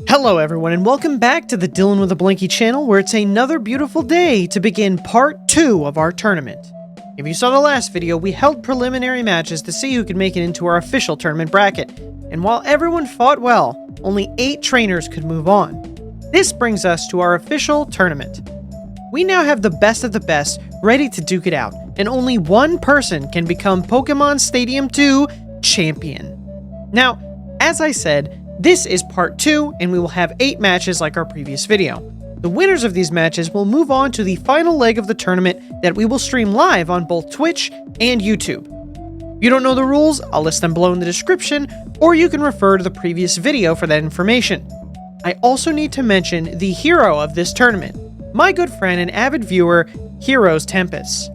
Hello everyone and welcome back to the Dylan with a Blankie channel, where it's another beautiful day to begin part 2 of our tournament. If you saw the last video, we held preliminary matches to see who could make it into our official tournament bracket, and while everyone fought well, only 8 trainers could move on. This brings us to our official tournament. We now have the best of the best ready to duke it out, and only one person can become Pokémon Stadium 2 champion. Now, as I said, this is part 2, and we will have 8 matches like our previous video. The winners of these matches will move on to the final leg of the tournament that we will stream live on both Twitch and YouTube. If you don't know the rules, I'll list them below in the description, or you can refer to the previous video for that information. I also need to mention the hero of this tournament, my good friend and avid viewer, Heroes Tempest.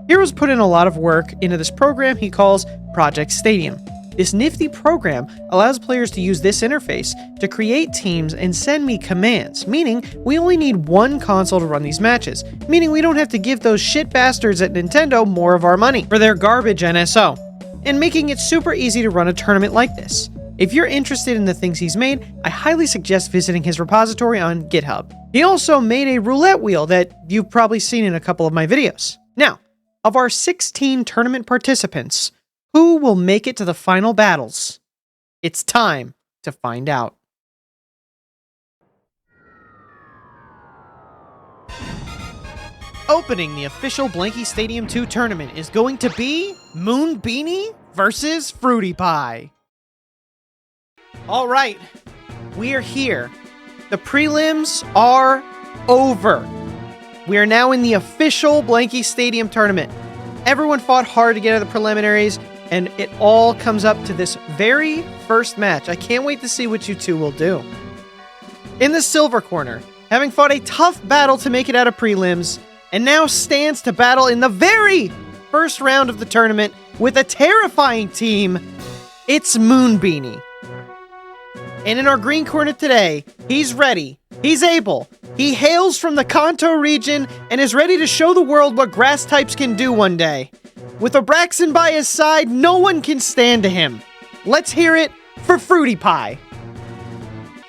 Heroes put in a lot of work into this program he calls Project Stadium. This nifty program allows players to use this interface to create teams and send me commands, meaning we only need one console to run these matches, meaning we don't have to give those shit bastards at Nintendo more of our money for their garbage NSO, and making it super easy to run a tournament like this. If you're interested in the things he's made, I highly suggest visiting his repository on GitHub. He also made a roulette wheel that you've probably seen in a couple of my videos. Now, of our 16 tournament participants, who will make it to the final battles? It's time to find out. Opening the official Blankie Stadium 2 tournament is going to be Moonbeanie versus Fruitie Pie. All right, we are here. The prelims are over. We are now in the official Blankie Stadium tournament. Everyone fought hard to get out of the preliminaries, and it all comes up to this very first match. I can't wait to see what you two will do. In the silver corner, having fought a tough battle to make it out of prelims, and now stands to battle in the very first round of the tournament with a terrifying team, it's Moonbeanie. And in our green corner today, he's ready, he's able, he hails from the Kanto region and is ready to show the world what grass types can do one day. With Abraxan by his side, no one can stand to him. Let's hear it for Fruitie Pie.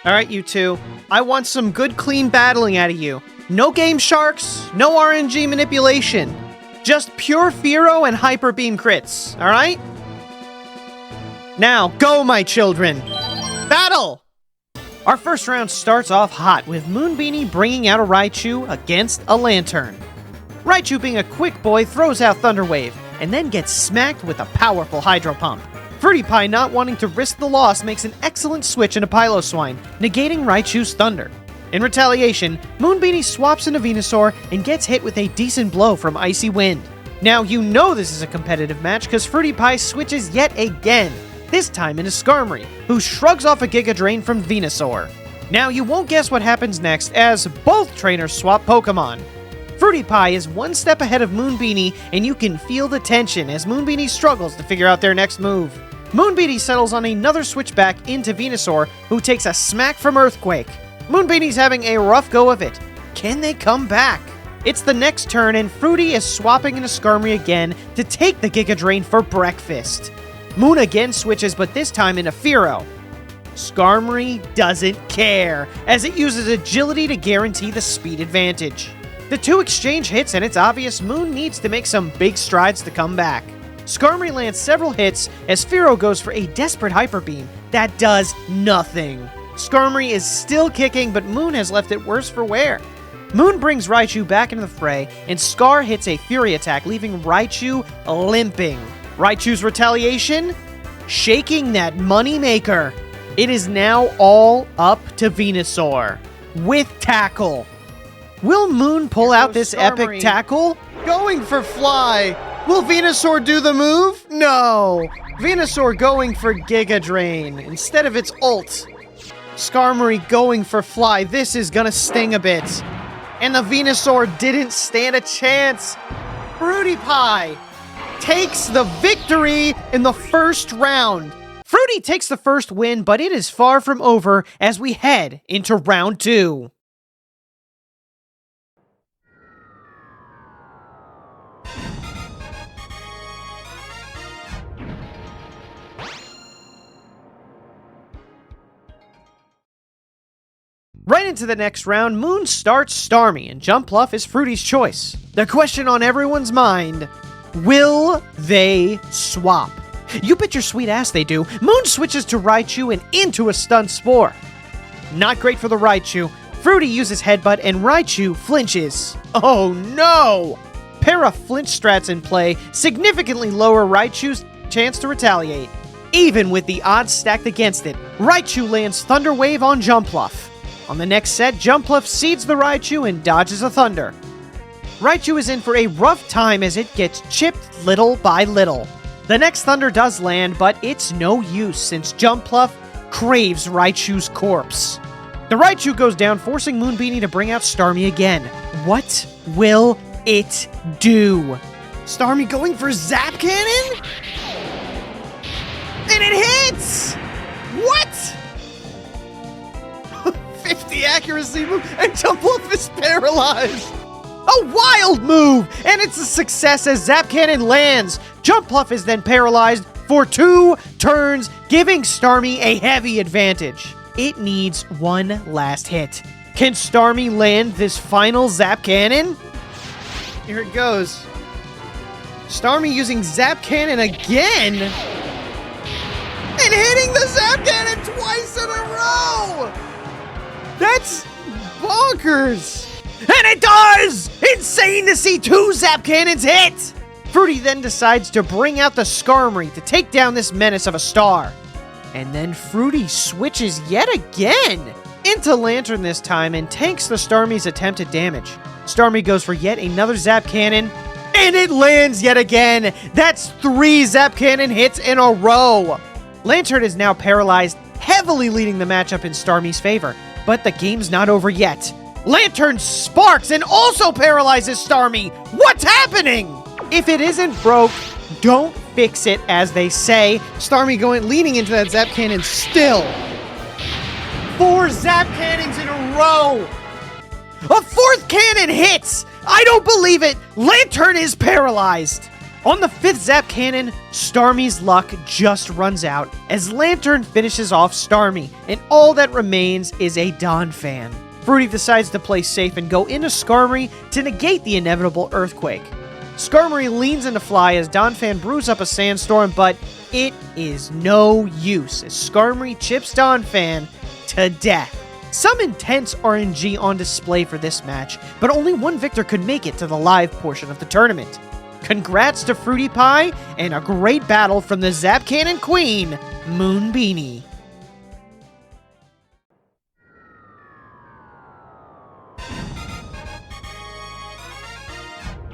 Alright, you two. I want some good, clean battling out of you. No game sharks, no RNG manipulation. Just pure Fearow and Hyper Beam crits, alright? Now, go, my children! Battle! Our first round starts off hot, with Moonbeanie bringing out a Raichu against a Lantern. Raichu, being a quick boy, throws out Thunder Wave, and then gets smacked with a powerful Hydro Pump. Fruitie Pie, not wanting to risk the loss, makes an excellent switch into Piloswine, negating Raichu's Thunder. In retaliation, Moonbeanie swaps into Venusaur and gets hit with a decent blow from Icy Wind. Now you know this is a competitive match because Fruitie Pie switches yet again, this time into Skarmory, who shrugs off a Giga Drain from Venusaur. Now you won't guess what happens next, as both trainers swap Pokemon. Fruitie Pie is one step ahead of Moonbeanie, and you can feel the tension as Moonbeanie struggles to figure out their next move. Moonbeanie settles on another switch back into Venusaur, who takes a smack from Earthquake. Moonbeanie's having a rough go of it. Can they come back? It's the next turn, and Fruitie is swapping into Skarmory again to take the Giga Drain for breakfast. Moon again switches, but this time into Fearow. Skarmory doesn't care, as it uses agility to guarantee the speed advantage. The two exchange hits, and it's obvious Moon needs to make some big strides to come back. Skarmory lands several hits as Fearow goes for a desperate Hyper Beam that does nothing. Skarmory is still kicking, but Moon has left it worse for wear. Moon brings Raichu back into the fray, and Scar hits a Fury attack, leaving Raichu limping. Raichu's retaliation? Shaking that money maker. It is now all up to Venusaur with Tackle. Will Moon pull out this epic tackle? Going for Fly! Will Venusaur do the move? No! Venusaur going for Giga Drain instead of its ult. Skarmory going for Fly. This is gonna sting a bit. And the Venusaur didn't stand a chance. Fruitie Pie takes the victory in the first round. Fruitie takes the first win, but it is far from over as we head into round 2. Right into the next round, Moon starts Starmie, and Jumpluff is Fruitie's choice. The question on everyone's mind, will they swap? You bet your sweet ass they do. Moon switches to Raichu and into a Stun Spore. Not great for the Raichu. Fruitie uses Headbutt and Raichu flinches. Oh no! Pair of flinch strats in play significantly lower Raichu's chance to retaliate. Even with the odds stacked against it, Raichu lands Thunder Wave on Jumpluff. On the next set, Jumpluff seeds the Raichu and dodges a Thunder. Raichu is in for a rough time as it gets chipped little by little. The next Thunder does land, but it's no use since Jumpluff craves Raichu's corpse. The Raichu goes down, forcing Moonbeanie to bring out Starmie again. What will it do? Starmie going for Zap Cannon? And it hits! What? 50 accuracy move, and Jumpluff is paralyzed. A wild move, and it's a success as Zap Cannon lands. Jumpluff is then paralyzed for 2 turns, giving Starmie a heavy advantage. It needs one last hit. Can Starmie land this final Zap Cannon? Here it goes. Starmie using Zap Cannon again. And hitting the Zap Cannon twice in a row! That's bonkers! And it does! Insane to see 2 Zap Cannons hit! Fruitie then decides to bring out the Skarmory to take down this menace of a star. And then Fruitie switches yet again into Lantern this time and tanks the Starmie's attempted damage. Starmie goes for yet another Zap Cannon, and it lands yet again! That's 3 Zap Cannon hits in a row! Lantern is now paralyzed, heavily leading the matchup in Starmie's favor. But the game's not over yet. Lantern sparks and also paralyzes Starmie. What's happening? If it isn't broke, don't fix it, as they say. Starmie leaning into that Zap Cannon still. 4 Zap Cannons in a row. A 4th cannon hits. I don't believe it. Lantern is paralyzed. On the 5th Zap Cannon, Starmie's luck just runs out as Lantern finishes off Starmie, and all that remains is a Donphan. Fruitie decides to play safe and go into Skarmory to negate the inevitable earthquake. Skarmory leans into Fly as Donphan brews up a sandstorm, but it is no use as Skarmory chips Donphan to death. Some intense RNG on display for this match, but only one victor could make it to the live portion of the tournament. Congrats to Fruitie Pie, and a great battle from the Zap Cannon Queen, Moonbeanie.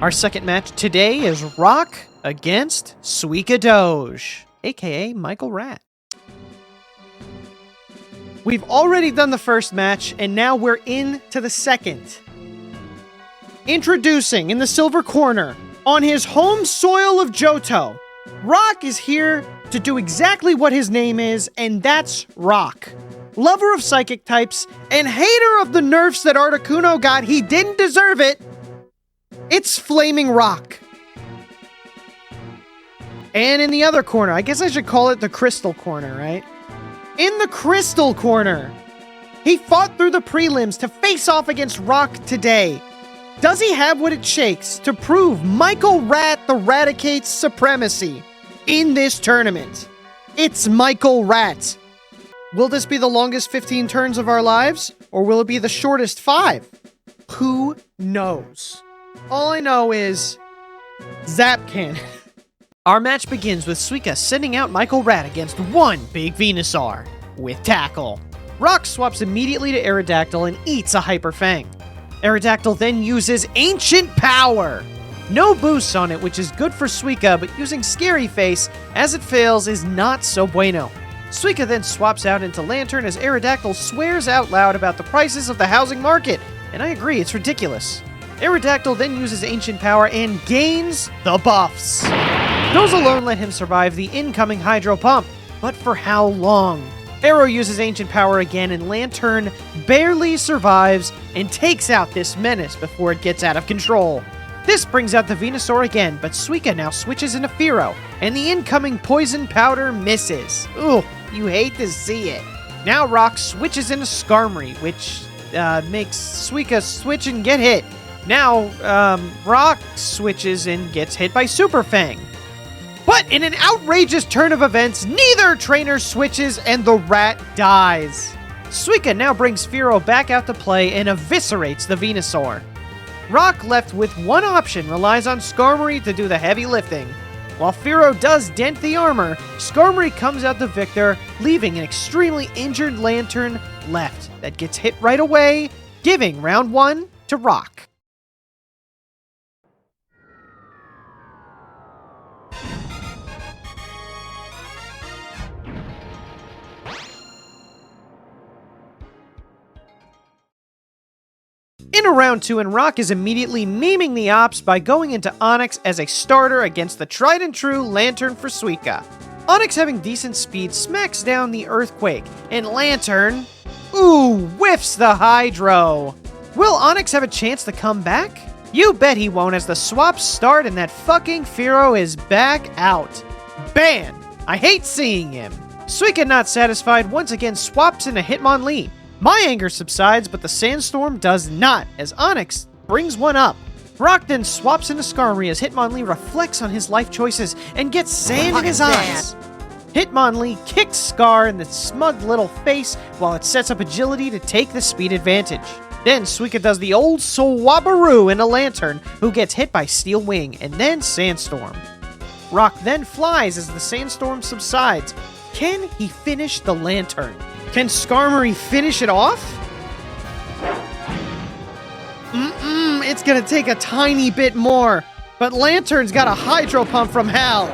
Our second match today is Rok against Suicune, aka Michael Rat. We've already done the first match, and now we're into the second. Introducing in the silver corner, on his home soil of Johto, Rok is here to do exactly what his name is, and that's Rok. Lover of psychic types, and hater of the nerfs that Articuno got, he didn't deserve it. It's Flaming Rok. And in the other corner, I guess I should call it the Crystal Corner, right? In the Crystal Corner, he fought through the prelims to face off against Rok today. Does he have what it takes to prove Michael Rat the Raticate's supremacy in this tournament? It's Michael Rat. Will this be the longest 15 turns of our lives, or will it be the shortest 5? Who knows? All I know is Zap Cannon. Our match begins with Suicune sending out Michael Rat against one big Venusaur with Tackle. Rok swaps immediately to Aerodactyl and eats a Hyper Fang. Aerodactyl then uses Ancient Power. No boosts on it, which is good for Suicune, but using Scary Face as it fails is not so bueno. Suicune then swaps out into Lantern as Aerodactyl swears out loud about the prices of the housing market, and I agree, it's ridiculous. Aerodactyl then uses Ancient Power and gains the buffs. Those alone let him survive the incoming Hydro Pump, but for how long? Aero uses Ancient Power again, and Lantern barely survives and takes out this menace before it gets out of control. This brings out the Venusaur again, but Suicune now switches into Fearow, and the incoming Poison Powder misses. Ooh, you hate to see it. Now Rok switches into Skarmory, which makes Suika switch and get hit. Now, Rok switches and gets hit by Super Fang. But in an outrageous turn of events, neither trainer switches and the rat dies. Suika now brings Fearow back out to play and eviscerates the Venusaur. Rok, left with one option, relies on Skarmory to do the heavy lifting. While Fearow does dent the armor, Skarmory comes out the victor, leaving an extremely injured Lantern left that gets hit right away, giving round 1 to Rok. In a round 2, and Rok is immediately memeing the ops by going into Onix as a starter against the tried and true Lantern for Suika. Onix, having decent speed, smacks down the Earthquake, and Lantern, whiffs the Hydro. Will Onix have a chance to come back? You bet he won't, as the swaps start and that fucking Fearow is back out. Banned! I hate seeing him. Suika, not satisfied, once again swaps into Hitmonlee. My anger subsides, but the Sandstorm does not, as Onix brings one up. Rok then swaps into Skarmory as Hitmonlee reflects on his life choices and gets sand in his eyes. Hitmonlee kicks Scar in the smug little face while it sets up agility to take the speed advantage. Then Suika does the old Swabaroo in a Lantern, who gets hit by Steel Wing, and then Sandstorm. Rok then flies as the Sandstorm subsides. Can he finish the Lantern? Can Skarmory finish it off? It's gonna take a tiny bit more, but Lantern's got a Hydro Pump from hell.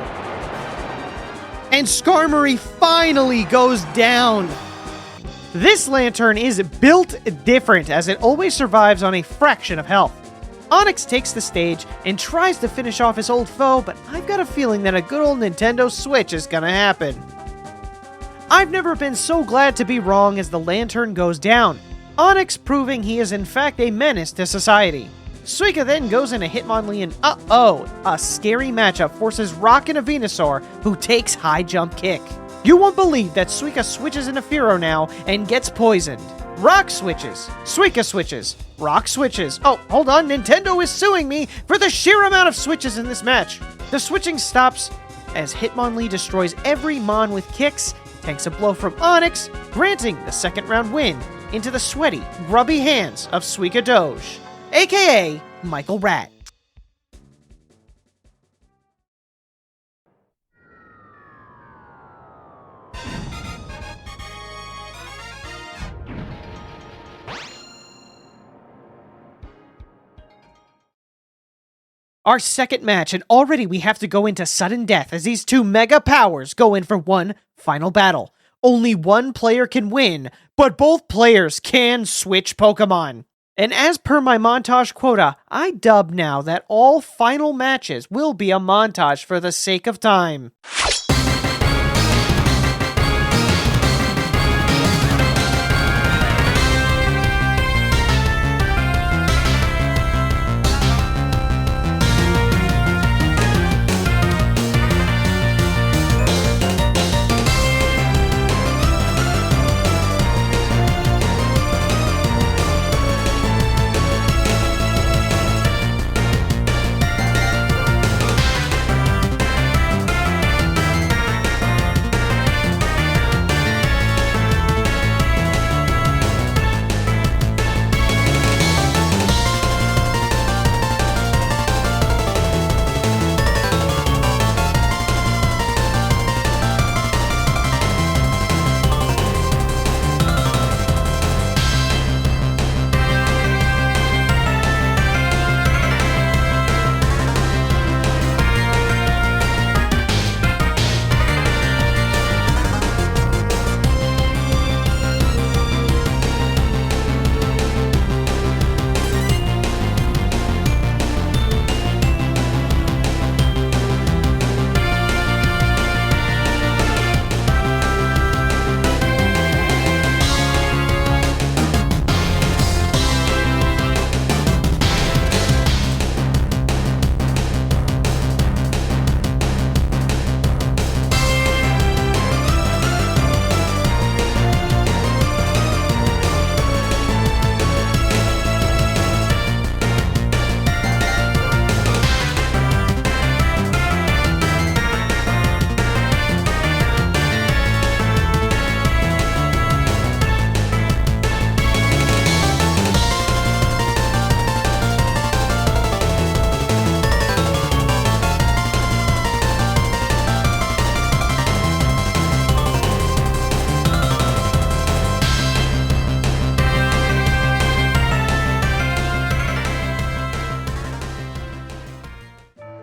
And Skarmory finally goes down. This Lantern is built different, as it always survives on a fraction of health. Onix takes the stage and tries to finish off his old foe, but I've got a feeling that a good old Nintendo Switch is gonna happen. I've never been so glad to be wrong as the Lantern goes down, Onix proving he is in fact a menace to society. Suika then goes into Hitmonlee and a scary matchup forces Rok into Venusaur, who takes high jump kick. You won't believe that Suika switches into Fearow now and gets poisoned. Rok switches, Suika switches, Rok switches. Oh, hold on, Nintendo is suing me for the sheer amount of switches in this match. The switching stops as Hitmonlee destroys every Mon with kicks, tanks a blow from Onix, granting the second round win into the sweaty, grubby hands of Suika Doge, aka Michael Rat. Our second match, and already we have to go into sudden death as these two mega powers go in for one final battle. Only one player can win, but both players can switch Pokemon. And as per my montage quota, I dub now that all final matches will be a montage for the sake of time.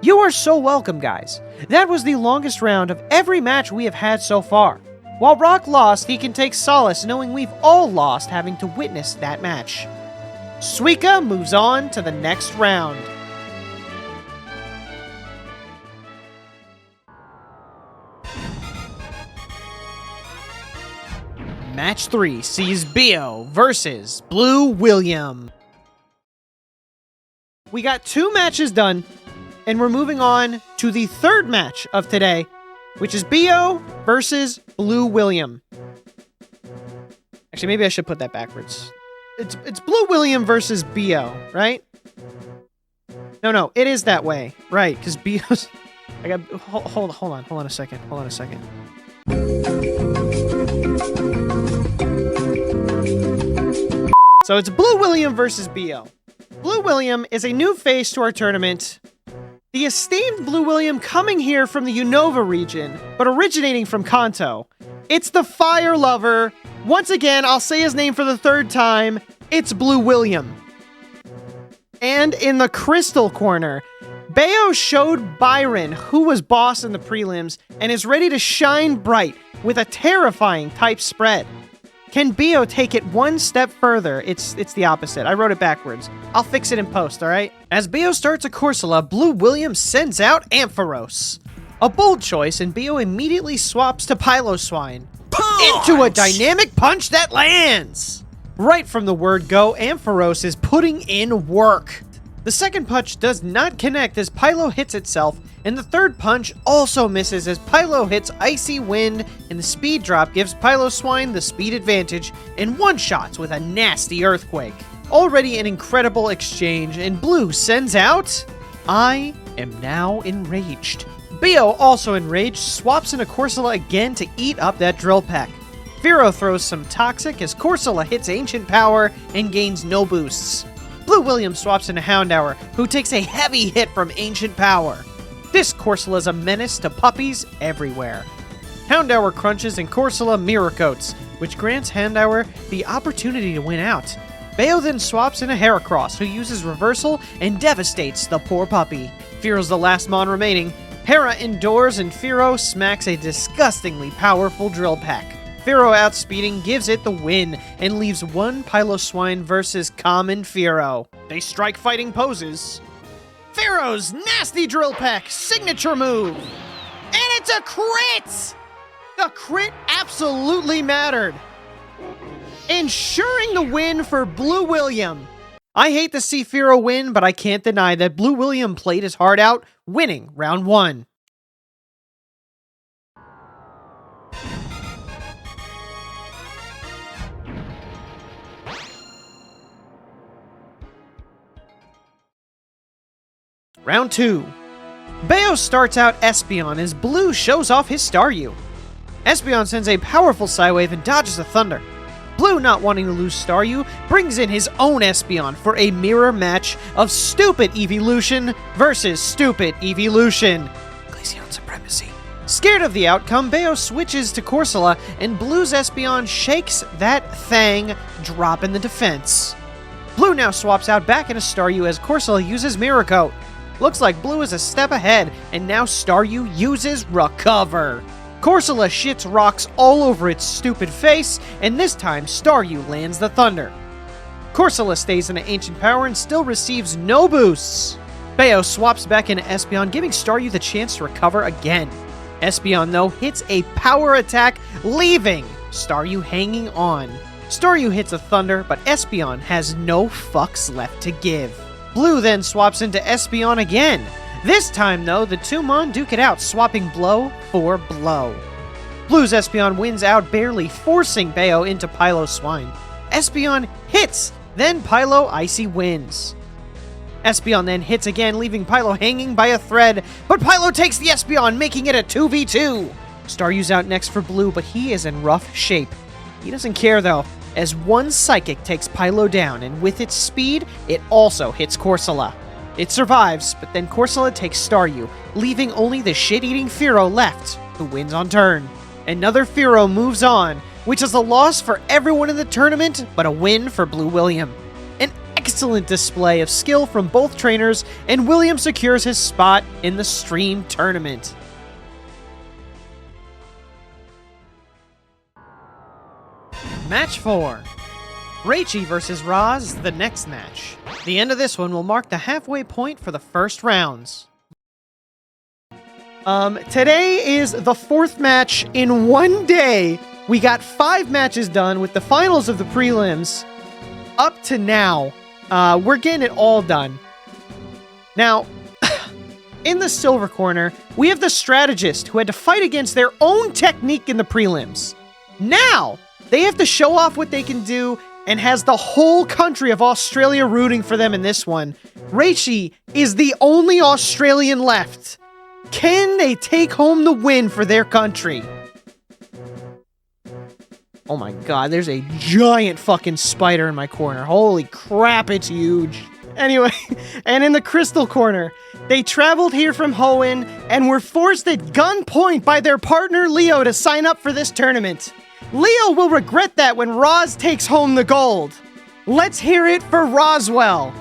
You are so welcome, guys. That was the longest round of every match we have had so far. While Rok lost, he can take solace knowing we've all lost having to witness that match. Suika moves on to the next round. Match 3 sees Beo versus BlueWilliam. We got 2 matches done, and we're moving on to the 3rd match of today, which is Beo versus BlueWilliam. Actually, maybe I should put that backwards. It's BlueWilliam versus Beo, right? No, it is that way, right? Because Beo's. I got. Hold on a second. So it's BlueWilliam versus Beo. BlueWilliam is a new face to our tournament. The esteemed BlueWilliam coming here from the Unova region, but originating from Kanto. It's the fire lover. Once again, I'll say his name for the 3rd time. It's BlueWilliam. And in the crystal corner, Beo showed Byron who was boss in the prelims and is ready to shine bright with a terrifying type spread. Can Beo take it one step further? It's the opposite. I wrote it backwards. I'll fix it in post, alright? As Beo starts a Corsola, BlueWilliam sends out Ampharos. A bold choice, and Beo immediately swaps to Piloswine. Into a dynamic punch that lands! Right from the word go, Ampharos is putting in work. The second punch does not connect as Pylo hits itself, and the third punch also misses as Pylo hits Icy Wind, and the speed drop gives Piloswine the speed advantage and one-shots with a nasty Earthquake. Already an incredible exchange, and Blue sends out... I am now enraged. Beo, also enraged, swaps into Corsola again to eat up that Drill Peck. Firo throws some Toxic as Corsola hits Ancient Power and gains no boosts. BlueWilliam swaps into Houndour, who takes a heavy hit from Ancient Power. This Corsola is a menace to puppies everywhere. Houndour crunches and Corsola Mirror Coats, which grants Houndour the opportunity to win out. Beo then swaps into Heracross, who uses Reversal and devastates the poor puppy. Firo's the last mon remaining. Hera endures and Firo smacks a disgustingly powerful Drill Peck. Firo outspeeding gives it the win and leaves one Piloswine versus common Firo. They strike fighting poses. Firo's nasty Drill Peck, signature move. And it's a crit! The crit absolutely mattered. Ensuring the win for BlueWilliam. I hate to see Firo win, but I can't deny that BlueWilliam played his heart out, winning round 1. Round 2. Beo starts out Espeon as Blue shows off his Staryu. Espeon sends a powerful Psywave and dodges a Thunder. Blue, not wanting to lose Staryu, brings in his own Espeon for a mirror match of Stupid Evolution versus Stupid Evolution. Glaceon Supremacy. Scared of the outcome, Beo switches to Corsola, and Blue's Espeon shakes that thing, dropping the defense. Blue now swaps out back into Staryu as Corsola uses Mirror Coat. Looks like Blue is a step ahead, and now Staryu uses Recover. Corsola shits rocks all over its stupid face, and this time Staryu lands the Thunder. Corsola stays in an Ancient Power and still receives no boosts. Beo swaps back into Espeon, giving Staryu the chance to recover again. Espeon, though, hits a power attack, leaving Staryu hanging on. Staryu hits a Thunder, but Espeon has no fucks left to give. Blue then swaps into Espeon again. This time, though, the two mon duke it out, swapping blow for blow. Blue's Espeon wins out barely, forcing Beo into Piloswine. Espeon hits, then Pylo Icy wins. Espeon then hits again, leaving Pylo hanging by a thread, but Pylo takes the Espeon, making it a 2v2. Staryu's out next for Blue, but he is in rough shape. He doesn't care, though, as one Psychic takes Pylo down, and with its speed, it also hits Corsola. It survives, but then Corsola takes Staryu, leaving only the shit-eating Firo left, who wins on turn. Another Firo moves on, which is a loss for everyone in the tournament, but a win for BlueWilliam. An excellent display of skill from both trainers, and William secures his spot in the stream tournament. Match 4. Rachy vs Roz is the next match. The end of this one will mark the halfway point for the first rounds. Today is the 4th match in one day. We got 5 matches done with the finals of the prelims. Up to now, we're getting it all done. Now, in the silver corner, we have the strategist who had to fight against their own technique in the prelims. Now, they have to show off what they can do and has the whole country of Australia rooting for them in this one. Rachy is the only Australian left. Can they take home the win for their country? Oh my god, there's a giant fucking spider in my corner. Holy crap, it's huge. Anyway, and in the crystal corner, they traveled here from Hoenn and were forced at gunpoint by their partner Leo to sign up for this tournament. Leo will regret that when Roz takes home the gold. Let's hear it for Roswell.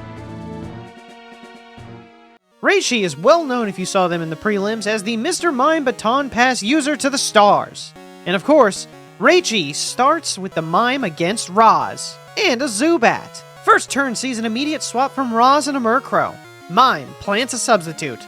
Rachy is well known if you saw them in the prelims as the Mr. Mime Baton Pass user to the stars. And of course, Rachy starts with the Mime against Roz, and a Zubat. First turn sees an immediate swap from Roz and a Murkrow. Mime plants a substitute.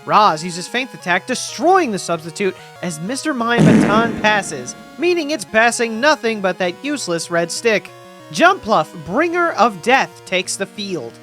Roz uses Feint Attack, destroying the substitute as Mr. Mime Baton passes, meaning it's passing nothing but that useless red stick. Jumpluff, Bringer of Death, takes the field.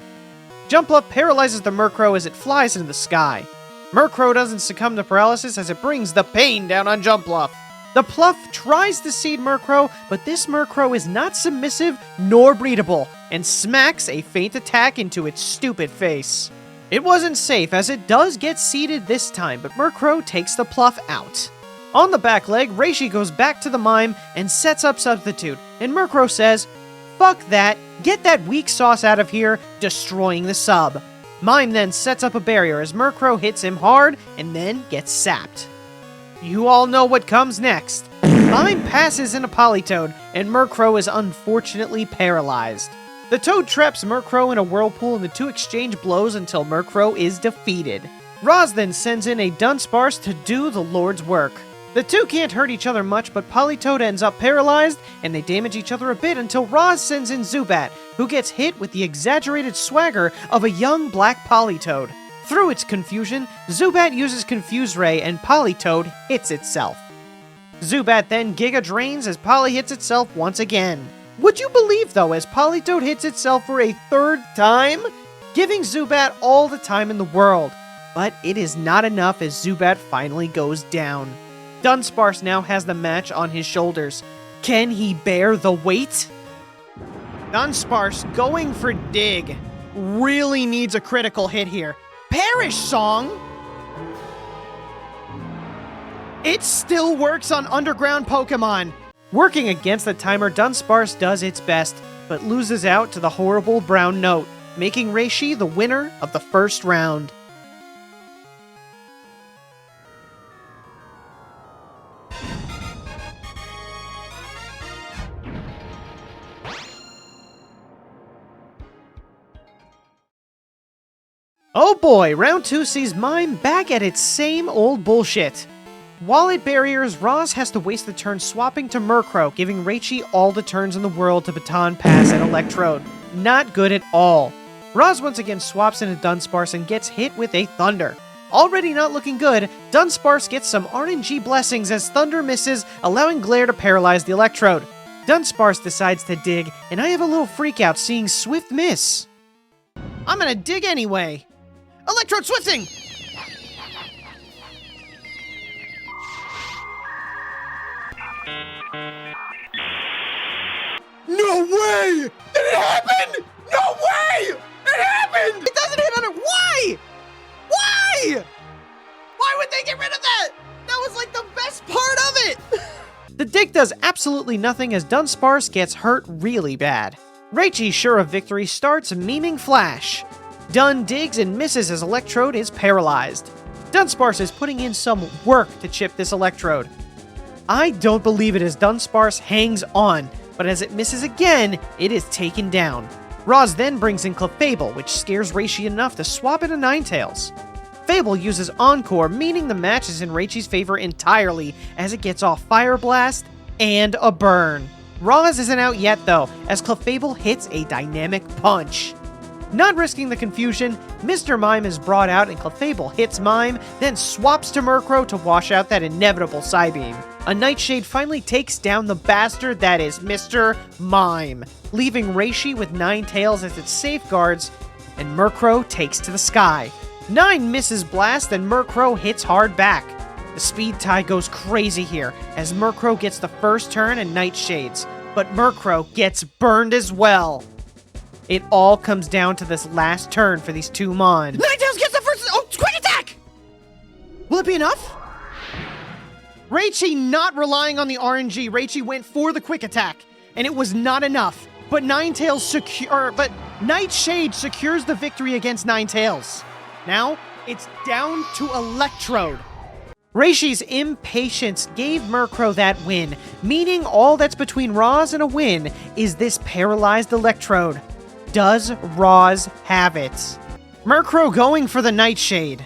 Jumpluff paralyzes the Murkrow as it flies into the sky. Murkrow doesn't succumb to paralysis as it brings the pain down on Jumpluff. The Pluff tries to seed Murkrow, but this Murkrow is not submissive nor breedable, and smacks a Feint Attack into its stupid face. It wasn't safe as it does get seeded this time, but Murkrow takes the Pluff out. On the back leg, Rachy goes back to the Mime and sets up Substitute, and Murkrow says, "Fuck that, get that weak sauce out of here," destroying the sub. Mime then sets up a barrier as Murkrow hits him hard and then gets sapped. You all know what comes next. Mime passes in a Politoed, and Murkrow is unfortunately paralyzed. The Toad traps Murkrow in a whirlpool and the two exchange blows until Murkrow is defeated. Roz then sends in a Dunsparce to do the Lord's work. The two can't hurt each other much, but Politoed ends up paralyzed, and they damage each other a bit until Roz sends in Zubat, who gets hit with the exaggerated swagger of a young black Politoed. Through its confusion, Zubat uses Confuse Ray, and Politoed hits itself. Zubat then Giga Drains as Poly hits itself once again. Would you believe, though, as Politoed hits itself for a 3rd time? Giving Zubat all the time in the world. But it is not enough as Zubat finally goes down. Dunsparce now has the match on his shoulders. Can he bear the weight? Dunsparce going for Dig. Really needs a critical hit here. Perish Song! It still works on underground Pokemon. Working against the timer, Dunsparce does its best, but loses out to the horrible brown note, making Rachy the winner of the first round. Oh boy, round 2 sees Mime back at its same old bullshit. While it barriers, Roz has to waste the turn swapping to Murkrow, giving Rachy all the turns in the world to Baton Pass and Electrode. Not good at all. Roz once again swaps into Dunsparce and gets hit with a Thunder. Already not looking good, Dunsparce gets some RNG blessings as Thunder misses, allowing Glare to paralyze the Electrode. Dunsparce decides to dig, and I have a little freakout seeing Swift miss. I'm gonna dig anyway. Electrode Swifting! No way! Did it happen? No way! It happened! It doesn't hit under. Why? Why? Why would they get rid of that? That was like the best part of it! The dig does absolutely nothing as Dunsparce gets hurt really bad. Rachy, sure of victory, starts memeing Flash. Dun digs and misses as Electrode is paralyzed. Dunsparce is putting in some work to chip this Electrode. I don't believe it as Dunsparce hangs on, but as it misses again, it is taken down. Roz then brings in Clefable, which scares Rachy enough to swap into Ninetales. Fable uses Encore, meaning the match is in Rachy's favor entirely, as it gets off Fire Blast and a burn. Roz isn't out yet though, as Clefable hits a dynamic punch. Not risking the confusion, Mr. Mime is brought out and Clefable hits Mime, then swaps to Murkrow to wash out that inevitable Psybeam. A Nightshade finally takes down the bastard that is Mr. Mime, leaving Rachy with Ninetales as its safeguards, and Murkrow takes to the sky. Nine misses Blast and Murkrow hits hard back. The speed tie goes crazy here, as Murkrow gets the first turn and Nightshades, but Murkrow gets burned as well. It all comes down to this last turn for these two Mons. Ninetales gets the first quick attack! Will it be enough? Rachy not relying on the RNG, Rachy went for the quick attack, and it was not enough. But Nightshade secures the victory against Ninetales. Now, it's down to Electrode. Rachy's impatience gave Murkrow that win, meaning all that's between Roz and a win is this paralyzed Electrode. Does Roz have it? Murkrow going for the Nightshade.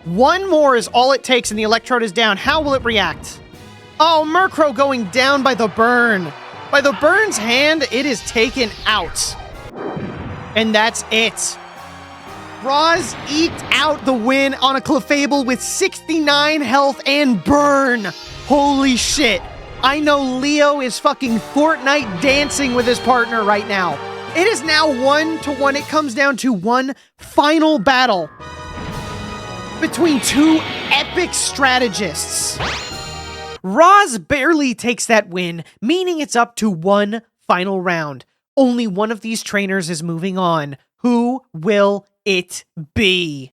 One more is all it takes and the Electrode is down. How will it react? Oh, Murkrow going down by the burn. By the burn's hand, it is taken out. And that's it. Roz eked out the win on a Clefable with 69 health and burn. Holy shit. I know Leo is fucking Fortnite dancing with his partner right now. It is now 1-1. It comes down to one final battle between two epic strategists. Roz barely takes that win, meaning it's up to one final round. Only one of these trainers is moving on. Who will it be?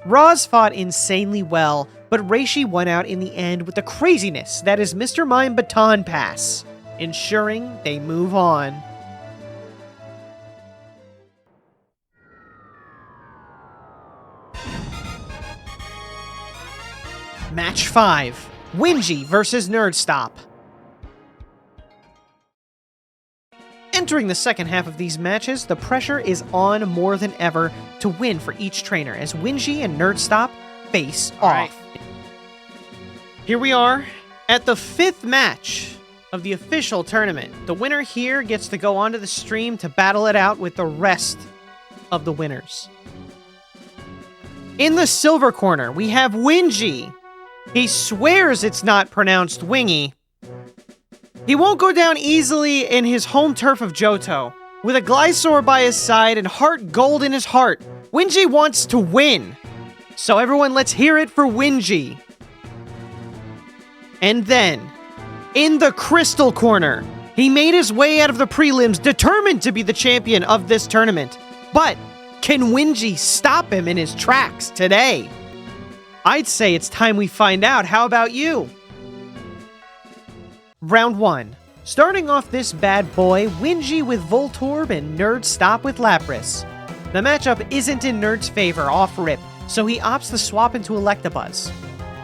Roz fought insanely well, but Rachy won out in the end with the craziness that is Mr. Mime Baton Pass, ensuring they move on. Match 5, Wingie vs Nerdstop. Entering the second half of these matches, the pressure is on more than ever to win for each trainer as Wingie and Nerdstop face off. Here we are at the 5th match of the official tournament. The winner here gets to go onto the stream to battle it out with the rest of the winners. In the silver corner, we have Wingie. He swears it's not pronounced Wingy. He won't go down easily in his home turf of Johto. With a Glysaur by his side and heart gold in his heart, Wingie wants to win. So everyone, let's hear it for Wingie. And then, in the crystal corner, he made his way out of the prelims determined to be the champion of this tournament. But can Wingie stop him in his tracks today? I'd say it's time we find out. How about you? Round 1. Starting off this bad boy, Wingie with Voltorb and Nerdstop with Lapras. The matchup isn't in Nerd's favor off rip, so he opts to swap into Electabuzz.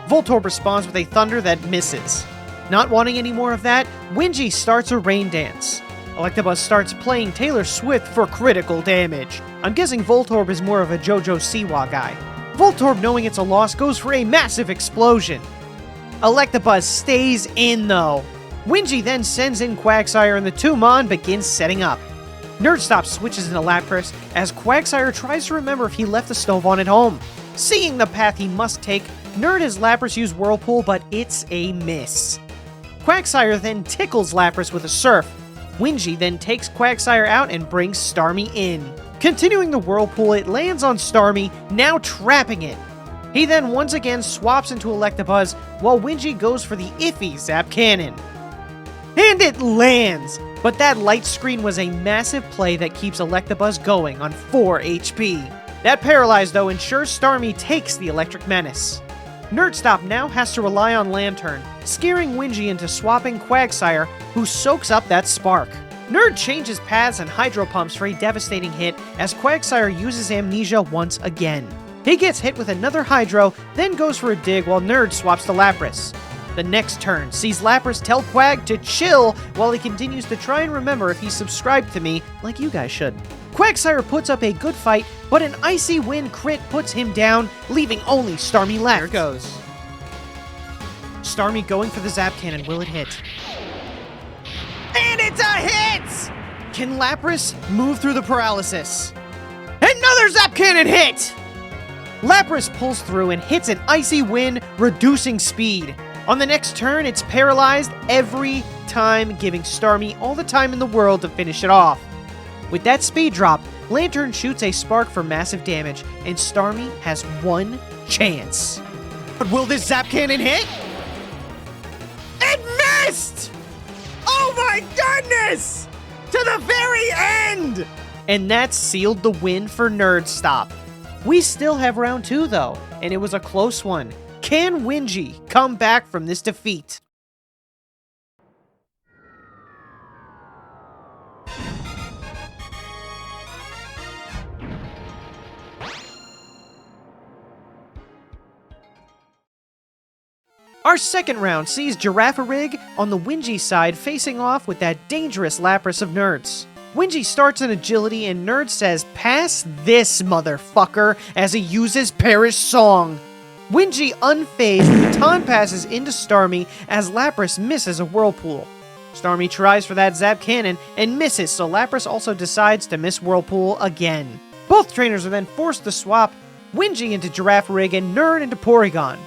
Voltorb responds with a Thunder that misses. Not wanting any more of that, Wingie starts a Rain Dance. Electabuzz starts playing Taylor Swift for critical damage. I'm guessing Voltorb is more of a JoJo Siwa guy. Voltorb, knowing it's a loss, goes for a massive explosion. Electabuzz stays in though. Wingie then sends in Quagsire and the Tumon begins setting up. Nerdstop switches into Lapras as Quagsire tries to remember if he left the stove on at home. Seeing the path he must take, Nerd has Lapras use Whirlpool, but it's a miss. Quagsire then tickles Lapras with a Surf. Wingie then takes Quagsire out and brings Starmie in. Continuing the Whirlpool, it lands on Starmie, now trapping it. He then once again swaps into Electabuzz, while Wingie goes for the iffy Zap Cannon. And it lands! But that light screen was a massive play that keeps Electabuzz going on 4 HP. That Paralyze, though, ensures Starmie takes the Electric Menace. Nerdstop now has to rely on Lantern, scaring Wingie into swapping Quagsire, who soaks up that Spark. Nerd changes paths and Hydro Pumps for a devastating hit as Quagsire uses Amnesia once again. He gets hit with another Hydro, then goes for a Dig while Nerd swaps to Lapras. The next turn sees Lapras tell Quag to chill while he continues to try and remember if he's subscribed to me, like you guys should. Quagsire puts up a good fight, but an Icy Wind crit puts him down, leaving only Starmie left. There goes. Starmie going for the Zap Cannon. Will it hit? And it's a hit! Can Lapras move through the paralysis? Another Zap Cannon hit! Lapras pulls through and hits an Icy Wind, reducing speed. On the next turn, it's paralyzed every time, giving Starmie all the time in the world to finish it off. With that speed drop, Lantern shoots a Spark for massive damage, and Starmie has one chance. But will this Zap Cannon hit? It missed! Oh my goodness! To the very end! And that sealed the win for Nerdstop. We still have round 2 though, and it was a close one. Can Wingie come back from this defeat? Our second round sees Girafarig on the Wingie side facing off with that dangerous Lapras of Nerds. Wingie starts an agility and Nerd says, "Pass this, motherfucker," as he uses Perish Song. Wingie unfazed baton passes into Starmie as Lapras misses a Whirlpool. Starmie tries for that Zap Cannon and misses, so Lapras also decides to miss Whirlpool again. Both trainers are then forced to swap Wingie into Girafarig and Nerd into Porygon.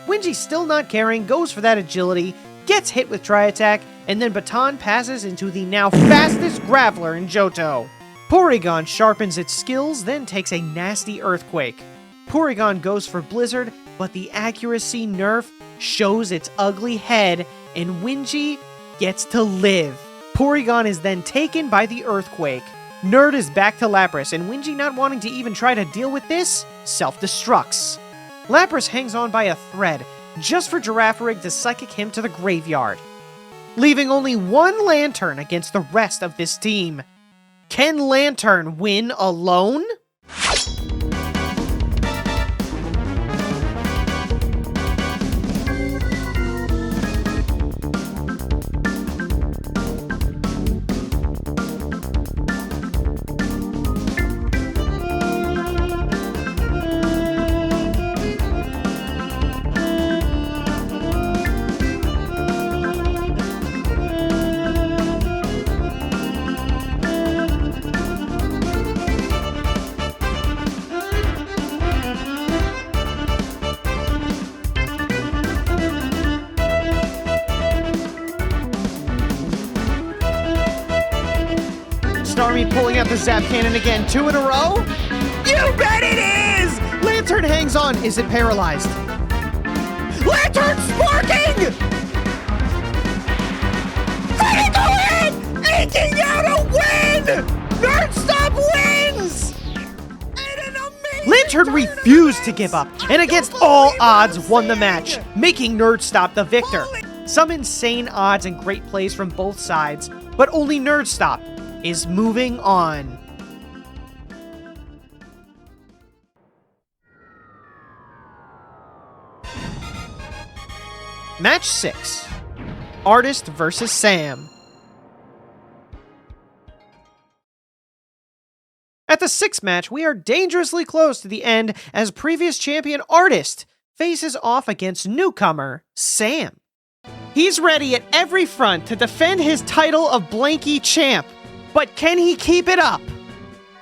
Wingie, still not caring, goes for that agility, gets hit with Tri-Attack, and then baton passes into the now fastest Graveler in Johto. Porygon sharpens its skills, then takes a nasty Earthquake. Porygon goes for Blizzard, but the accuracy nerf shows its ugly head, and Wingie gets to live. Porygon is then taken by the Earthquake. Nerd is back to Lapras, and Wingie, not wanting to even try to deal with this, self-destructs. Lapras hangs on by a thread, just for Girafarig to Psychic him to the graveyard, leaving only one Lantern against the rest of this team. Can Lantern win alone? Starmie pulling out the Zap Cannon again, 2 in a row? You bet it is! Lantern hangs on. Is it paralyzed? Lantern sparking! Critical hit! Eking out a win! Nerdstop wins! Lantern refused to give up, and against all odds won the match, making Nerdstop the victor. Some insane odds and great plays from both sides, but only Nerdstop is moving on. Match 6. Artist versus Sam. At the 6th match, we are dangerously close to the end as previous champion Artist faces off against newcomer Sam. He's ready at every front to defend his title of Blankie champ, but can he keep it up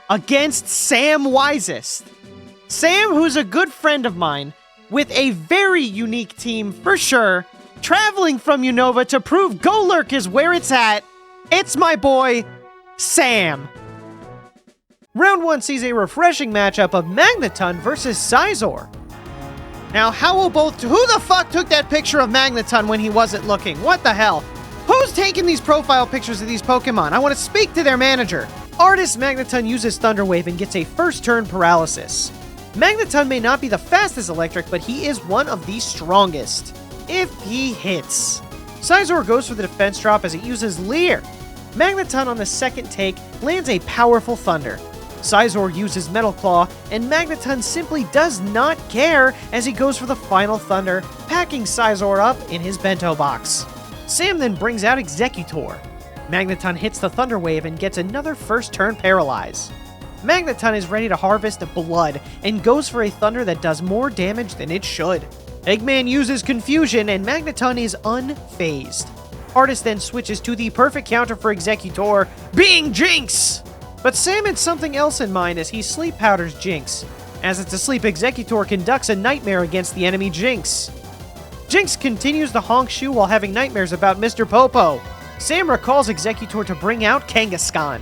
against Sam Wisest? Sam, who's a good friend of mine, with a very unique team for sure, traveling from Unova to prove Golurk is where it's at. It's my boy, Sam. Round 1 sees a refreshing matchup of Magneton versus Scizor. Now, who the fuck took that picture of Magneton when he wasn't looking? What the hell? Who's taking these profile pictures of these Pokemon? I want to speak to their manager. Artist Magneton uses Thunder Wave and gets a first turn paralysis. Magneton may not be the fastest electric, but he is one of the strongest, if he hits. Scizor goes for the defense drop as it uses Leer. Magneton on the second take lands a powerful Thunder. Scizor uses Metal Claw, and Magneton simply does not care as he goes for the final Thunder, packing Scizor up in his bento box. Sam then brings out Exeggutor. Magneton hits the Thunder Wave and gets another first turn paralyze. Magneton is ready to harvest blood and goes for a Thunder that does more damage than it should. Eggman uses Confusion and Magneton is unfazed. Artist then switches to the perfect counter for Exeggutor, being Jinx! But Sam had something else in mind as he sleep powders Jinx. As it's asleep, Exeggutor conducts a nightmare against the enemy Jinx. Jinx continues to honk shoe while having nightmares about Mr. Popo. Sam recalls Exeggutor to bring out Kangaskhan.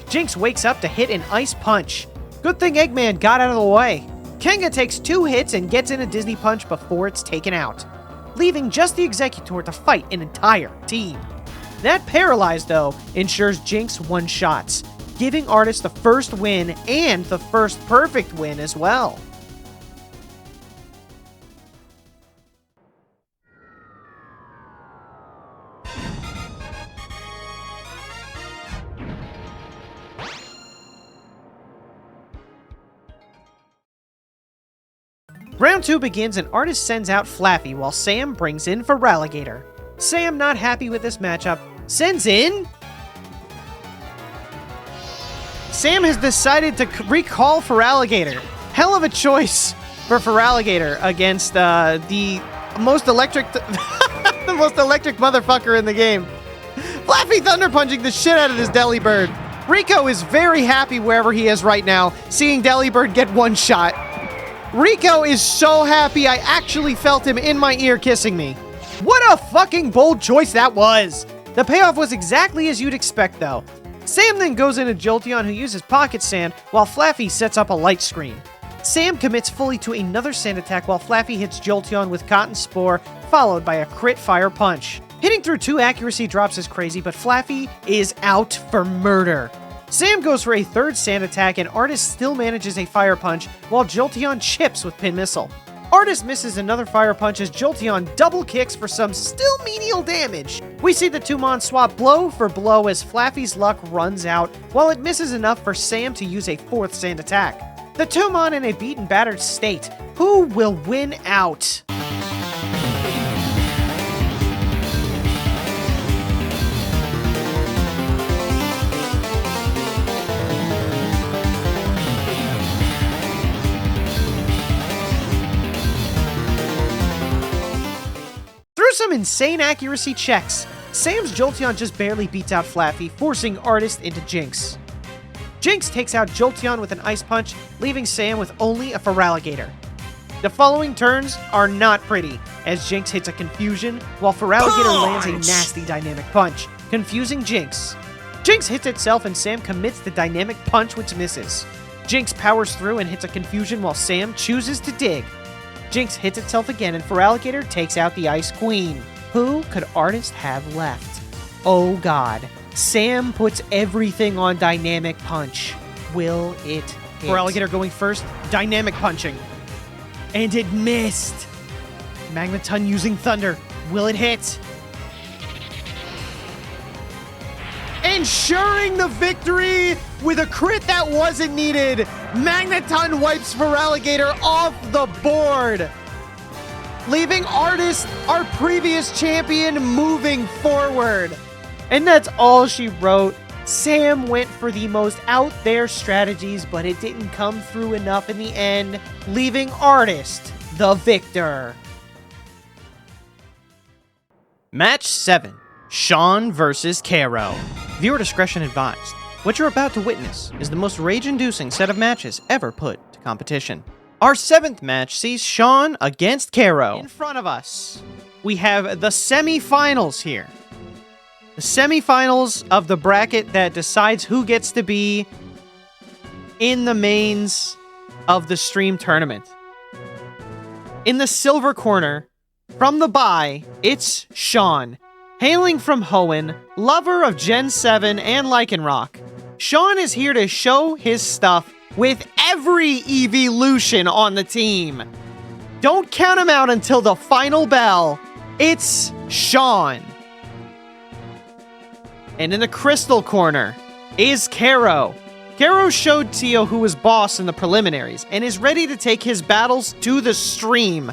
Jinx wakes up to hit an Ice Punch. Good thing Eggman got out of the way. Kanga takes 2 hits and gets in a Disney Punch before it's taken out, leaving just the Exeggutor to fight an entire team. That paralyze, though, ensures Jinx one-shots, giving Artist the first win and the first perfect win as well. Round 2 begins and Artist sends out Flaffy while Sam brings in Feraligatr. Sam, not happy with this matchup, sends in... Sam has decided to recall Feraligatr. Hell of a choice for Feraligatr against the most electric... the most electric motherfucker in the game. Flaffy thunder punching the shit out of this Delibird. Rico is very happy wherever he is right now, seeing Delibird get one shot. Rico is so happy I actually felt him in my ear kissing me. What a fucking bold choice that was! The payoff was exactly as you'd expect though. Sam then goes into Jolteon, who uses Pocket Sand while Flaffy sets up a light screen. Sam commits fully to another sand attack while Flaffy hits Jolteon with Cotton Spore, followed by a crit fire punch. Hitting through 2 accuracy drops is crazy, but Flaffy is out for murder. Sam goes for a third sand attack and Artist still manages a fire punch while Jolteon chips with Pin Missile. Artist misses another fire punch as Jolteon double kicks for some still menial damage. We see the two Mon swap blow for blow as Flaffy's luck runs out while it misses enough for Sam to use a 4th sand attack. The two Mon in a beaten battered state. Who will win out? Some insane accuracy checks. Sam's Jolteon just barely beats out Flaffy, forcing Artist into Jinx. Jinx takes out Jolteon with an Ice Punch, leaving Sam with only a Feraligatr. The following turns are not pretty, as Jinx hits a Confusion, while Feraligatr lands a nasty Dynamic Punch, confusing Jinx. Jinx hits itself and Sam commits the Dynamic Punch, which misses. Jinx powers through and hits a Confusion while Sam chooses to dig. Jinx hits itself again and Feraligatr takes out the Ice Queen. Who could Artist have left? Oh god. Sam puts everything on Dynamic Punch. Will it hit? Feraligatr going first, Dynamic Punching. And it missed. Magneton using Thunder. Will it hit? ensuring the victory with a crit that wasn't needed. Magneton wipes Feraligatr off the board, leaving Artist, our previous champion, moving forward. And that's all she wrote. Sam went for the most out there strategies, but it didn't come through enough in the end, leaving Artist the victor. Match 7. Shon vs Carou. Viewer discretion advised. What you're about to witness is the most rage-inducing set of matches ever put to competition. Our 7th match sees Shon against Carou. In front of us, we have the semi-finals here. The semi-finals of the bracket that decides who gets to be in the mains of the stream tournament. In the silver corner, from the bye, it's Shon. Hailing from Hoenn, lover of Gen 7 and Lycanroc, Shon is here to show his stuff with every evolution on the team. Don't count him out until the final bell. It's Shon. And in the crystal corner is Carou. Carou showed Tio who was boss in the preliminaries and is ready to take his battles to the stream.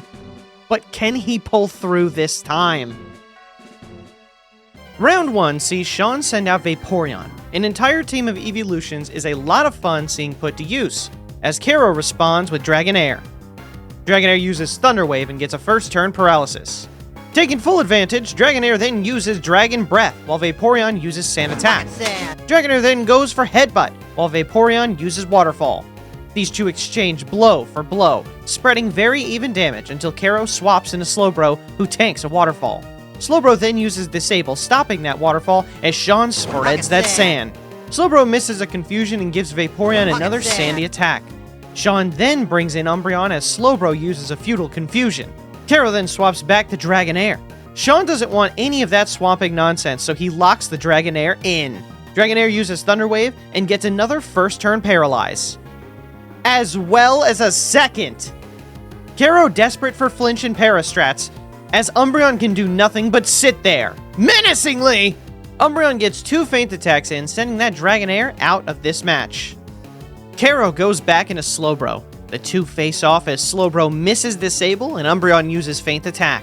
But can he pull through this time? Round 1 sees Shon send out Vaporeon. An entire team of evolutions is a lot of fun seeing put to use, as Carou responds with Dragonair. Dragonair uses Thunder Wave and gets a first turn paralysis. Taking full advantage, Dragonair then uses Dragon Breath, while Vaporeon uses Sand Attack. Dragonair then goes for Headbutt, while Vaporeon uses Waterfall. These two exchange blow for blow, spreading very even damage until Carou swaps into Slowbro, who tanks a Waterfall. Slowbro then uses Disable, stopping that Waterfall as Shon spreads that sand. Slowbro misses a Confusion and gives Vaporeon another Sandy attack. Shon then brings in Umbreon as Slowbro uses a Futile Confusion. Carou then swaps back to Dragonair. Shon doesn't want any of that swapping nonsense, so he locks the Dragonair in. Dragonair uses Thunder Wave and gets another first turn Paralyze, as well as a second. Carou desperate for flinch and Parastrats, as Umbreon can do nothing but sit there, menacingly! Umbreon gets 2 feint attacks in, sending that Dragonair out of this match. Carou goes back into Slowbro. The two face off as Slowbro misses Disable and Umbreon uses Feint Attack.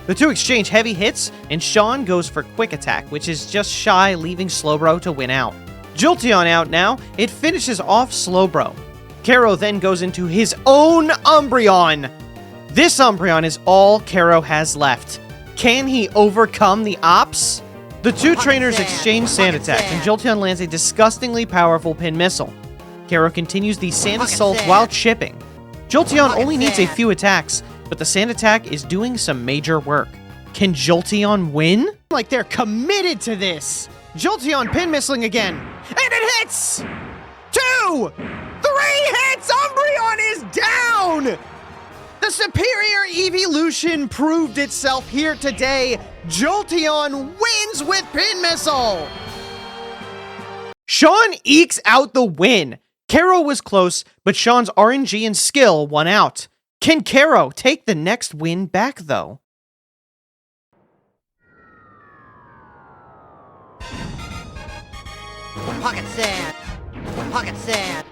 The two exchange heavy hits, and Shon goes for Quick Attack, which is just shy, leaving Slowbro to win out. Jolteon out now, it finishes off Slowbro. Carou then goes into his own Umbreon. This Umbreon is all Carou has left. Can he overcome the Ops? The two trainers exchange Sand Attack, and Jolteon lands a disgustingly powerful Pin Missile. Carou continues the Sand Assault while chipping. Jolteon only needs a few attacks, but the Sand Attack is doing some major work. Can Jolteon win? Like they're committed to this. Jolteon Pin Missling again, and it hits! 2! 3 hits! Umbreon is down! The superior evolution proved itself here today. Jolteon wins with Pin Missile! Shon ekes out the win. Carou was close, but Shon's RNG and skill won out. Can Carou take the next win back, though? Pocket sand. Pocket sand.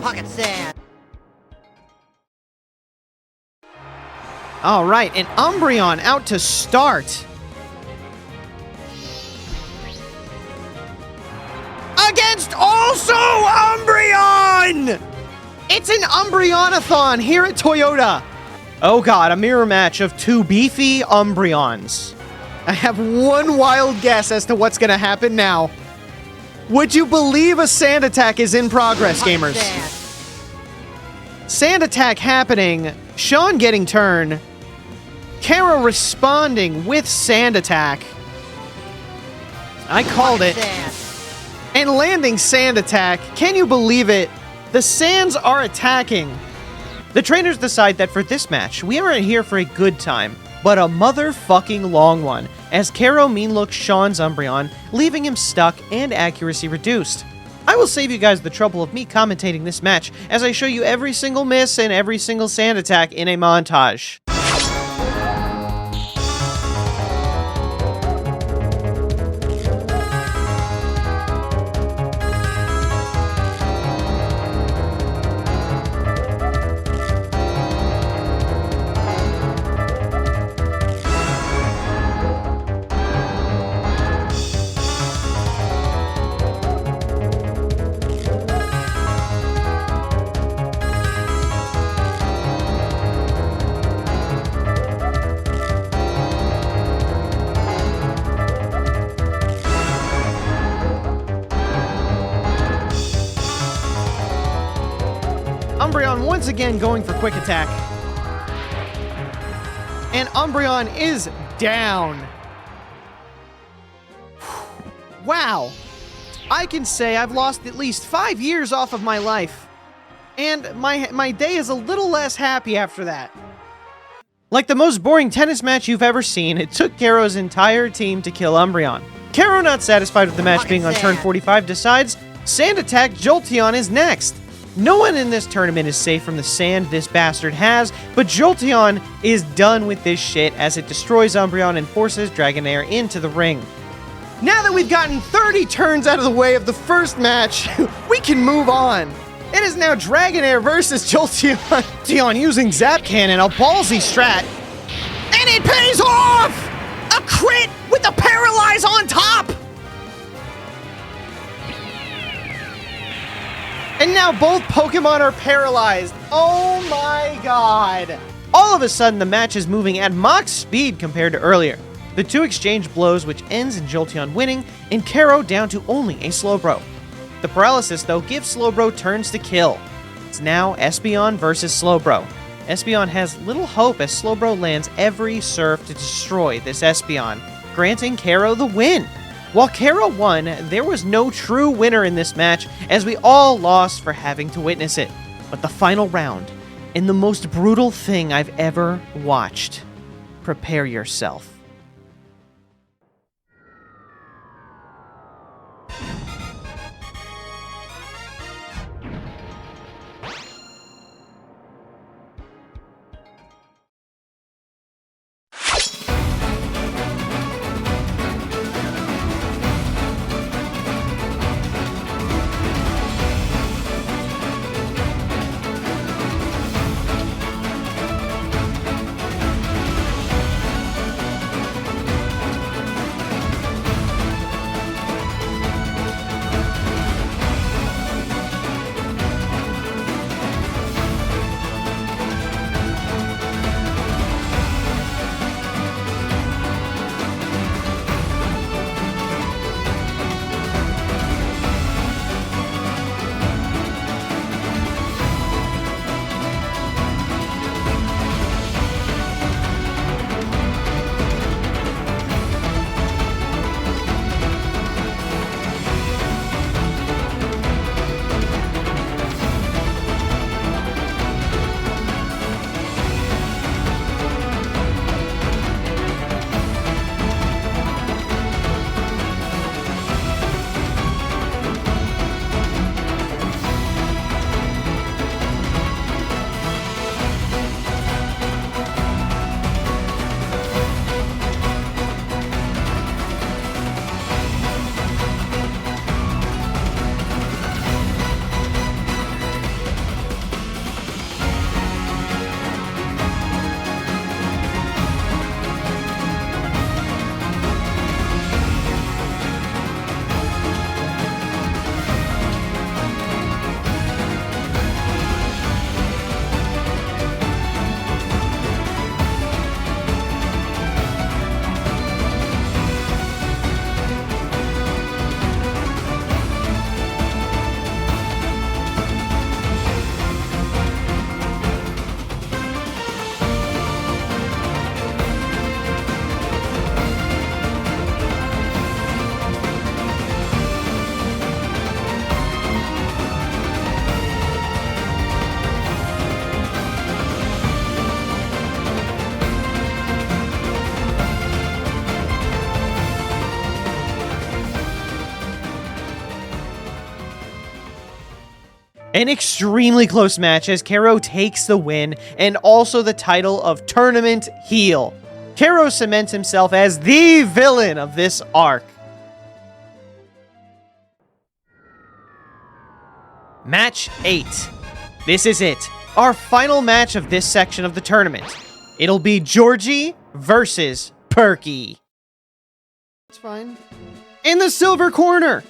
Pocket sand. All right, and Umbreon out to start. Against also Umbreon! It's an Umbreonathon here at Toyota. Oh god, a mirror match of two beefy Umbreons. I have one wild guess as to what's gonna happen now. Would you believe a Sand Attack is in progress, gamers? Sand Attack happening, Shon getting turn, Carou responding with Sand Attack. I called it. And landing Sand Attack. Can you believe it? The Sands are attacking. The trainers decide that for this match, we aren't here for a good time, but a motherfucking long one, as Carou mean-looks Shon's Umbreon, leaving him stuck and accuracy reduced. I will save you guys the trouble of me commentating this match, as I show you every single miss and every single Sand Attack in a montage. once again going for quick attack. And Umbreon is down. Wow. I can say I've lost at least 5 years off of my life. And my day is a little less happy after that. Like the most boring tennis match you've ever seen, it took Carou's entire team to kill Umbreon. Carou, not satisfied with the match being on turn 45, decides Sand Attack Jolteon is next. No one in this tournament is safe from the sand this bastard has, but Jolteon is done with this shit as it destroys Umbreon and forces Dragonair into the ring. Now that we've gotten 30 turns out of the way of the first match, we can move on. It is now Dragonair versus Jolteon. Jolteon using Zap Cannon, a ballsy strat. And it pays off! A crit with a Paralyze on top! And now both Pokemon are paralyzed. Oh my god. All of a sudden, the match is moving at Mach speed compared to earlier. The two exchange blows, which ends in Jolteon winning, and Carou down to only a Slowbro. The paralysis, though, gives Slowbro turns to kill. It's now Espeon versus Slowbro. Espeon has little hope as Slowbro lands every surf to destroy this Espeon, granting Carou the win. While Carou won, there was no true winner in this match, as we all lost for having to witness it. But the final round, and the most brutal thing I've ever watched. Prepare yourself. An extremely close match as Carou takes the win and also the title of Tournament Heel. Carou cements himself as the villain of this arc. Match 8. This is it. Our final match of this section of the tournament. It'll be Georgie versus Perky. It's fine. In the silver corner,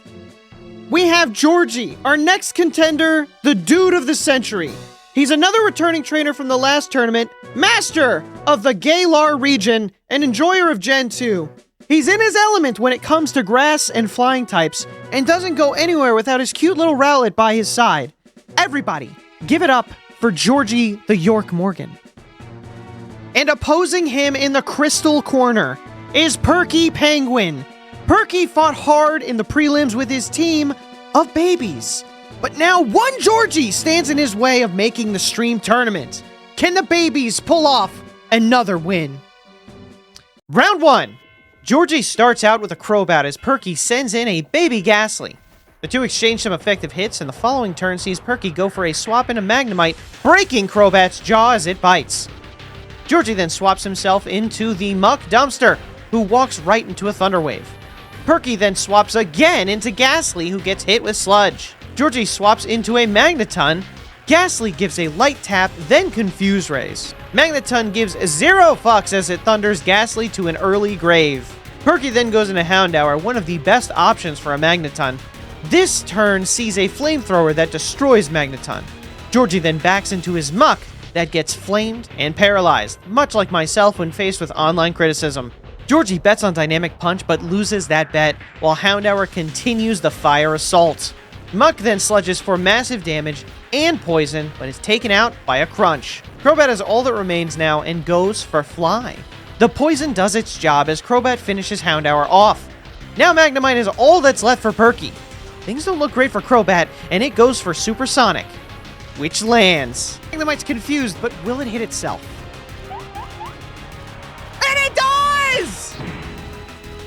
we have Georgie, our next contender, the dude of the century. He's another returning trainer from the last tournament, master of the Galar region, and enjoyer of Gen 2. He's in his element when it comes to grass and flying types, and doesn't go anywhere without his cute little Rowlet by his side. Everybody, give it up for Georgie the York Morgan. And opposing him in the crystal corner is Perky Penguin. Perky fought hard in the prelims with his team of babies. But now one Georgie stands in his way of making the stream tournament. Can the babies pull off another win? Round 1. Georgie starts out with a Crobat as Perky sends in a baby Ghastly. The two exchange some effective hits, and the following turn sees Perky go for a swap into Magnemite, breaking Crobat's jaw as it bites. Georgie then swaps himself into the Muck Dumpster, who walks right into a Thunder Wave. Perky then swaps again into Ghastly, who gets hit with Sludge. Georgie swaps into a Magneton. Ghastly gives a Light Tap, then Confuse Rays. Magneton gives 0 fucks as it thunders Ghastly to an early grave. Perky then goes into Houndour, one of the best options for a Magneton. This turn sees a Flamethrower that destroys Magneton. Georgie then backs into his Muck that gets flamed and paralyzed, much like myself when faced with online criticism. Georgie bets on Dynamic Punch but loses that bet, while Houndour continues the Fire Assault. Muck then sludges for massive damage and poison, but is taken out by a Crunch. Crobat has all that remains now and goes for Fly. The poison does its job as Crobat finishes Houndour off. Now Magnemite is all that's left for Perky. Things don't look great for Crobat, and it goes for Supersonic, which lands. Magnemite's confused, but will it hit itself? And it does!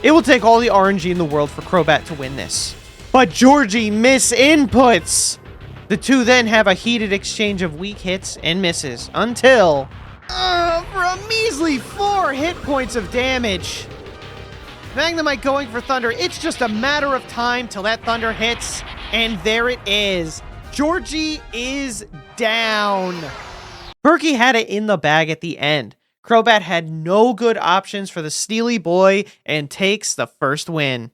It will take all the RNG in the world for Crobat to win this. But Georgie misinputs! The two then have a heated exchange of weak hits and misses, until... for a measly 4 hit points of damage! Magnemite going for Thunder, it's just a matter of time till that Thunder hits, and there it is. Georgie is down. Perky had it in the bag at the end. Crobat had no good options for the Steely Boy and takes the first win.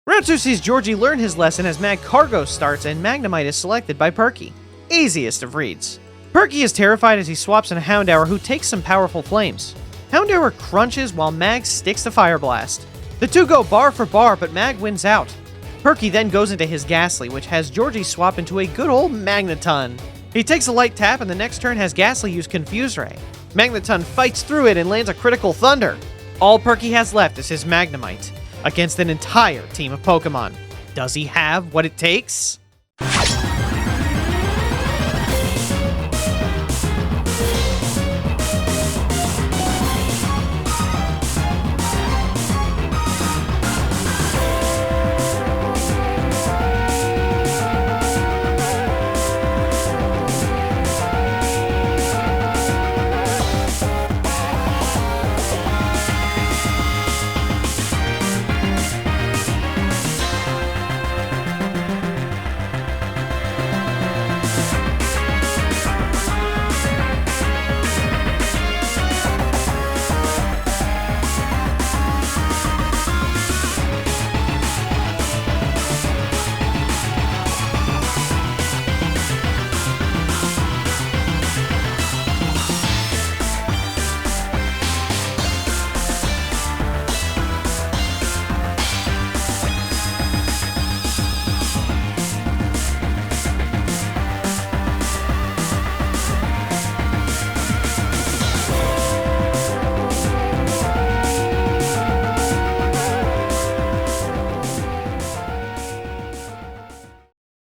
Round 2 sees Georgie learn his lesson as Magcargo starts and Magnemite is selected by Perky. Easiest of reads. Perky is terrified as he swaps into Houndour, who takes some powerful flames. Houndour crunches while Mag sticks to Fire Blast. The two go bar for bar, but Mag wins out. Perky then goes into his Ghastly, which has Georgie swap into a good old Magneton. He takes a Light Tap, and the next turn has Ghastly use Confuse Ray. Magneton fights through it and lands a critical Thunder. All Perky has left is his Magnemite against an entire team of Pokemon. Does he have what it takes?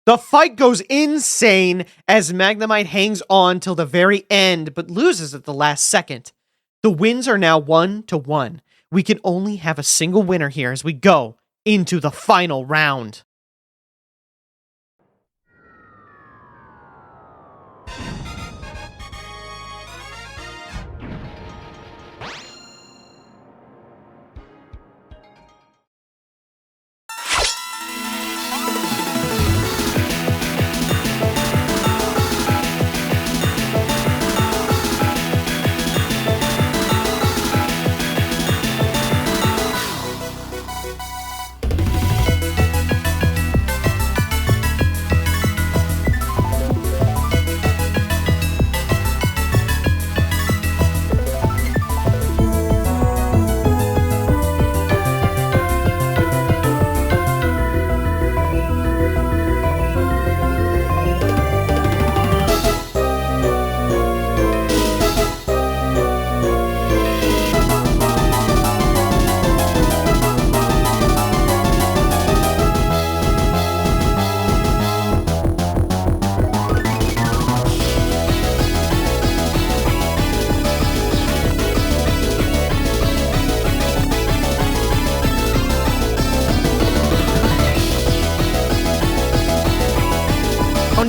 The fight goes insane as Magnemite hangs on till the very end, but loses at the last second. The wins are now 1-1. We can only have a single winner here as we go into the final round.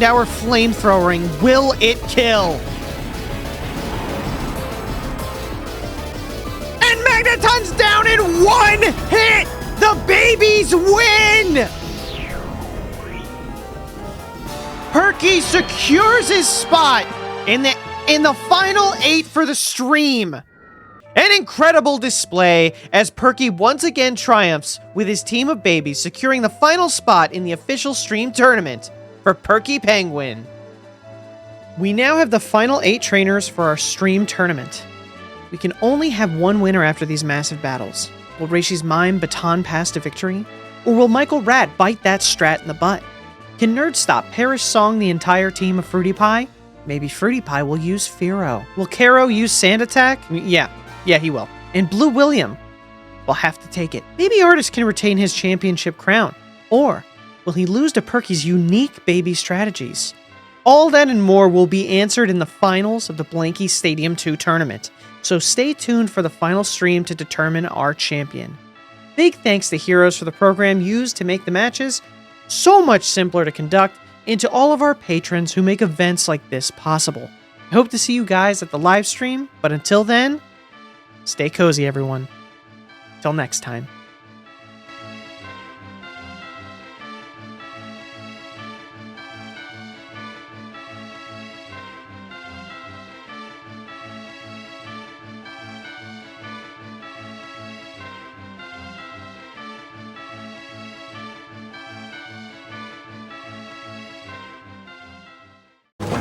Hour flamethrowering. Will it kill? And Magneton's down in one hit! The babies win! Perky secures his spot in the final 8 for the stream. An incredible display as Perky once again triumphs with his team of babies, securing the final spot in the official stream tournament for Perky Penguin. We now have the final 8 trainers for our stream tournament. We can only have one winner after these massive battles. Will Rachy's mime baton pass to victory? Or will Michael Rat bite that strat in the butt? Can Nerdstop perish song the entire team of Fruitie Pie? Maybe Fruitie Pie will use Fearow. Will Carou use Sand Attack? Yeah, he will. And BlueWilliam will have to take it. Maybe Artist can retain his championship crown. Or will he lose to Perky's unique baby strategies? All that and more will be answered in the finals of the Blankie Stadium 2 tournament. So stay tuned for the final stream to determine our champion. Big thanks to Heroes for the program used to make the matches so much simpler to conduct, and to all of our patrons who make events like this possible. I hope to see you guys at the live stream, but until then, stay cozy, everyone. Till next time.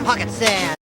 Pocket sand.